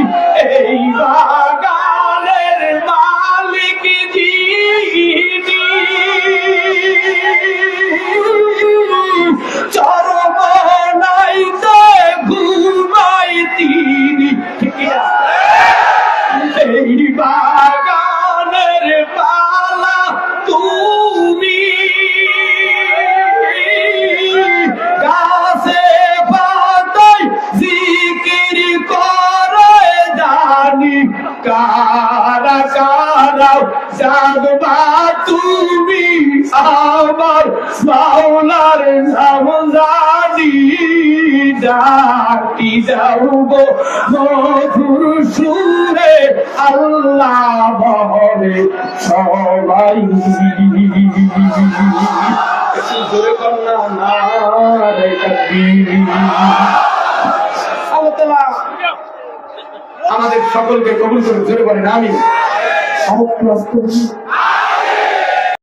এই বাগানের মালিক যিনি, চরমনাইতে ঘুমাই তিনি। ঠিক আছে? এই বাগানের পালা তুমি, গাছে পাতায় জিকির করে জানি, কারা কারা জাগবা তুমি আমার মাওলার নাম জানি। ডাকি যাও গো মধুর সুরে আল্লাহ বলে সবাই। জোরে কন্যা নারায়ে তাকবীর। আল্লাহ তাআলা আমাদের সকলকে কবুল করে জোরে বলেন আমিন।